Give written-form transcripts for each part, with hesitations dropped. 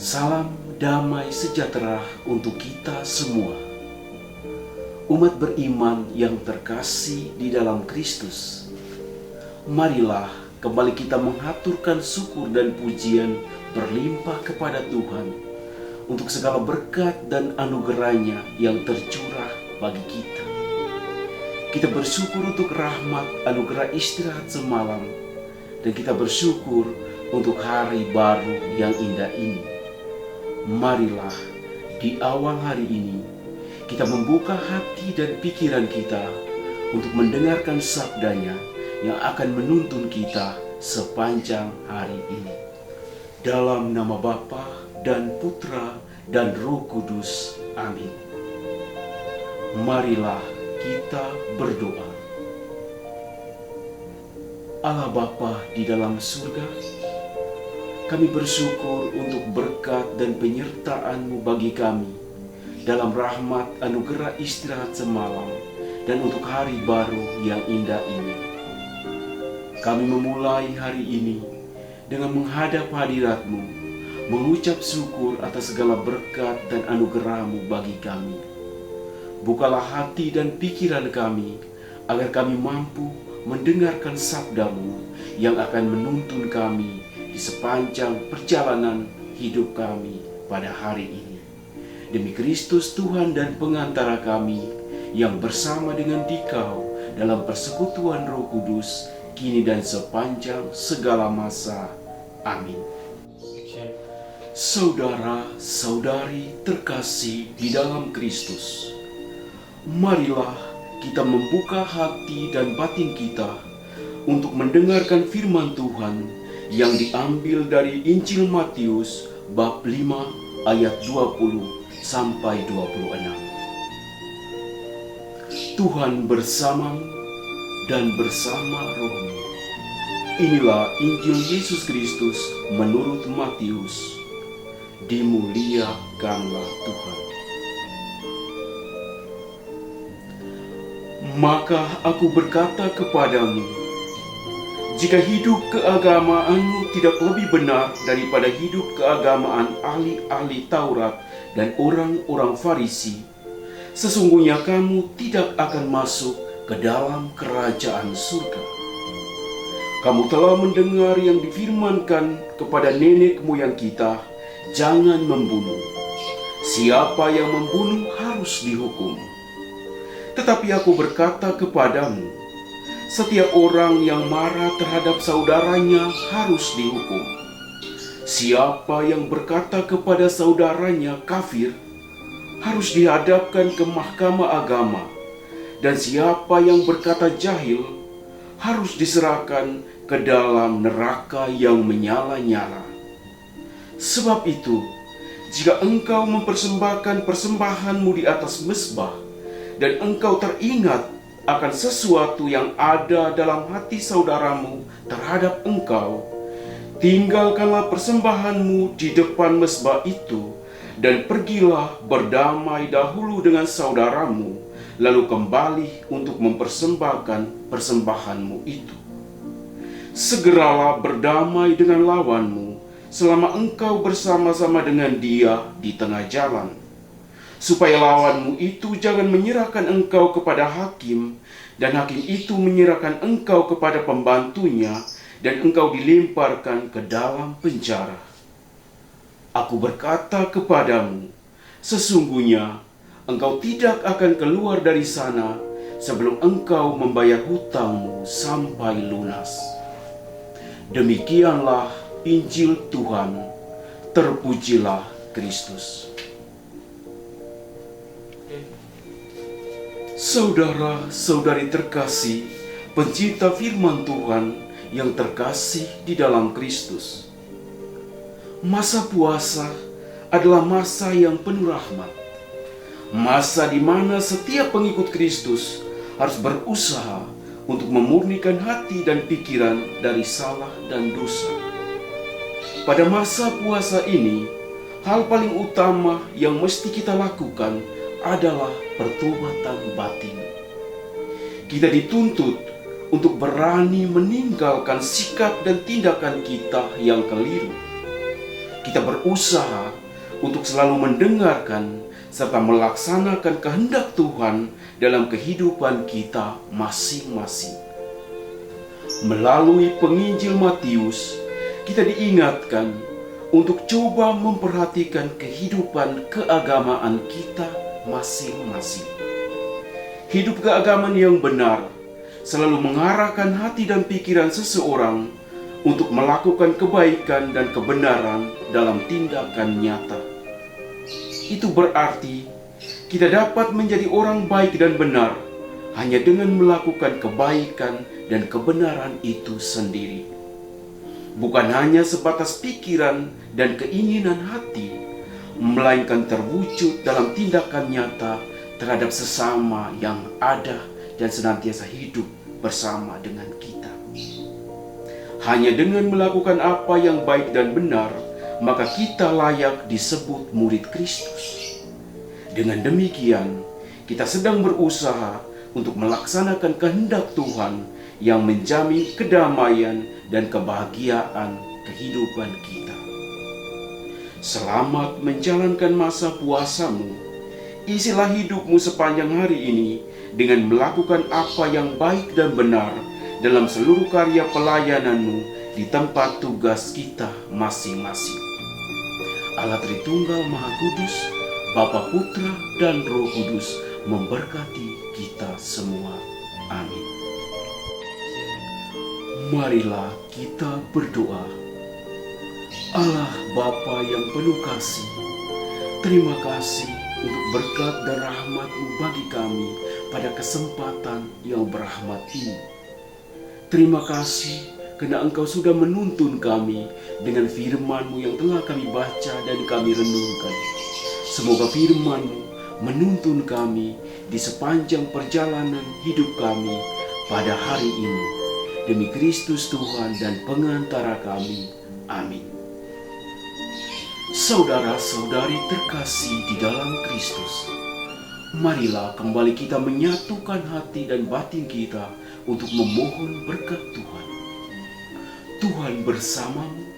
Salam damai sejahtera untuk kita semua. Umat beriman yang terkasih di dalam Kristus, marilah kembali kita mengaturkan syukur dan pujian berlimpah kepada Tuhan untuk segala berkat dan anugerahnya yang tercurah bagi kita. Kita bersyukur untuk rahmat anugerah istirahat semalam, dan kita bersyukur untuk hari baru yang indah ini. Marilah di awal hari ini kita membuka hati dan pikiran kita untuk mendengarkan sabdanya yang akan menuntun kita sepanjang hari ini. Dalam nama Bapa dan Putra dan Roh Kudus. Amin. Marilah kita berdoa. Allah Bapa di dalam surga, kami bersyukur untuk berkat dan penyertaan-Mu bagi kami dalam rahmat anugerah istirahat semalam dan untuk hari baru yang indah ini. Kami memulai hari ini dengan menghadap hadirat-Mu, mengucap syukur atas segala berkat dan anugerah-Mu bagi kami. Bukalah hati dan pikiran kami agar kami mampu mendengarkan sabda-Mu yang akan menuntun kami di sepanjang perjalanan hidup kami pada hari ini. Demi Kristus Tuhan dan pengantara kami yang bersama dengan Dikau dalam persekutuan Roh Kudus, kini dan sepanjang segala masa. Amin. Saudara-saudari terkasih di dalam Kristus, marilah kita membuka hati dan batin kita untuk mendengarkan firman Tuhan yang diambil dari Injil Matius bab 5 ayat 20 sampai 26. Tuhan bersamamu dan bersama rohmu. Inilah Injil Yesus Kristus menurut Matius. Dimuliakanlah Tuhan. Maka aku berkata kepadamu, jika hidup keagamaanmu tidak lebih benar daripada hidup keagamaan ahli-ahli Taurat dan orang-orang Farisi, sesungguhnya kamu tidak akan masuk ke dalam kerajaan surga. Kamu telah mendengar yang difirmankan kepada nenek moyang kita, jangan membunuh. Siapa yang membunuh harus dihukum. Tetapi aku berkata kepadamu, setiap orang yang marah terhadap saudaranya harus dihukum. Siapa yang berkata kepada saudaranya kafir harus dihadapkan ke mahkamah agama, dan siapa yang berkata jahil harus diserahkan ke dalam neraka yang menyala-nyala. Sebab itu, jika engkau mempersembahkan persembahanmu di atas mezbah, dan engkau teringat akan sesuatu yang ada dalam hati saudaramu terhadap engkau, tinggalkanlah persembahanmu di depan mezbah itu, dan pergilah berdamai dahulu dengan saudaramu, lalu kembali untuk mempersembahkan persembahanmu itu. Segeralah berdamai dengan lawanmu selama engkau bersama-sama dengan dia di tengah jalan, supaya lawanmu itu jangan menyerahkan engkau kepada hakim, dan hakim itu menyerahkan engkau kepada pembantunya, dan engkau dilemparkan ke dalam penjara. Aku berkata kepadamu, sesungguhnya engkau tidak akan keluar dari sana sebelum engkau membayar hutangmu sampai lunas. Demikianlah Injil Tuhan. Terpujilah Kristus. Saudara-saudari terkasih, pencinta firman Tuhan yang terkasih di dalam Kristus, masa puasa adalah masa yang penuh rahmat. Masa di mana setiap pengikut Kristus harus berusaha untuk memurnikan hati dan pikiran dari salah dan dosa. Pada masa puasa ini, hal paling utama yang mesti kita lakukan adalah pertobatan batin. Kita dituntut untuk berani meninggalkan sikap dan tindakan kita yang keliru. kita berusaha untuk selalu mendengarkan serta melaksanakan kehendak Tuhan dalam kehidupan kita masing-masing. Melalui penginjil Matius, kita diingatkan untuk coba memperhatikan kehidupan keagamaan kita masing-masing. Hidup keagamaan yang benar selalu mengarahkan hati dan pikiran seseorang untuk melakukan kebaikan dan kebenaran dalam tindakan nyata. Itu berarti kita dapat menjadi orang baik dan benar hanya dengan melakukan kebaikan dan kebenaran itu sendiri. Bukan hanya sebatas pikiran dan keinginan hati, melainkan terwujud dalam tindakan nyata terhadap sesama yang ada dan senantiasa hidup bersama dengan kita. Hanya dengan melakukan apa yang baik dan benar, maka kita layak disebut murid Kristus. Dengan demikian, kita sedang berusaha untuk melaksanakan kehendak Tuhan yang menjamin kedamaian dan kebahagiaan kehidupan kita. Selamat menjalankan masa puasamu. Isilah hidupmu sepanjang hari ini dengan melakukan apa yang baik dan benar dalam seluruh karya pelayananmu di tempat tugas kita masing-masing. Allah Tritunggal Maha Kudus, Bapa, Putra, dan Roh Kudus memberkati kita semua. Amin. Marilah kita berdoa. Allah Bapa yang penuh kasih, terima kasih untuk berkat dan rahmat-Mu bagi kami pada kesempatan yang berahmat ini. Terima kasih karena Engkau sudah menuntun kami dengan firman-Mu yang telah kami baca dan kami renungkan. Semoga firman-Mu menuntun kami di sepanjang perjalanan hidup kami pada hari ini. Demi Kristus Tuhan dan pengantara kami. Amin. Saudara-saudari terkasih di dalam Kristus, marilah kembali kita menyatukan hati dan batin kita untuk memohon berkat Tuhan. Tuhan bersamamu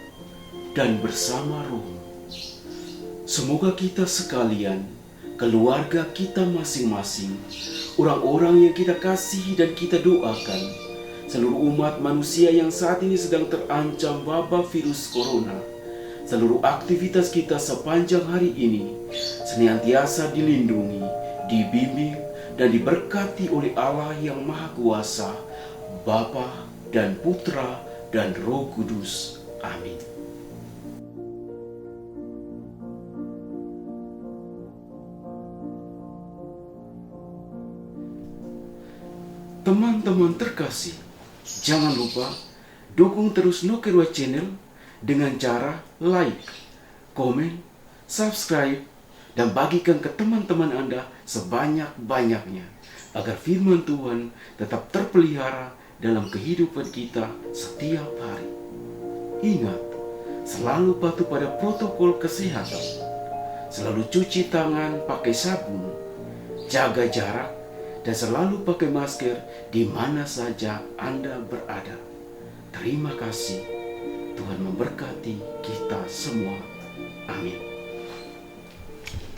dan bersama rohmu. Semoga kita sekalian, keluarga kita masing-masing, orang-orang yang kita kasihi dan kita doakan, seluruh umat manusia yang saat ini sedang terancam wabah virus corona, seluruh aktivitas kita sepanjang hari ini senantiasa dilindungi, dibimbing, dan diberkati oleh Allah yang Maha Kuasa, Bapa dan Putra dan Roh Kudus. Amin. Teman-teman terkasih, jangan lupa dukung terus Nokerwa Channel dengan cara like, komen, subscribe, dan bagikan ke teman-teman Anda sebanyak-banyaknya agar firman Tuhan tetap terpelihara dalam kehidupan kita setiap hari. Ingat, selalu patuh pada protokol kesehatan, selalu cuci tangan pakai sabun, jaga jarak, dan selalu pakai masker di mana saja Anda berada. Terima kasih. Tuhan memberkati kita semua. Amin.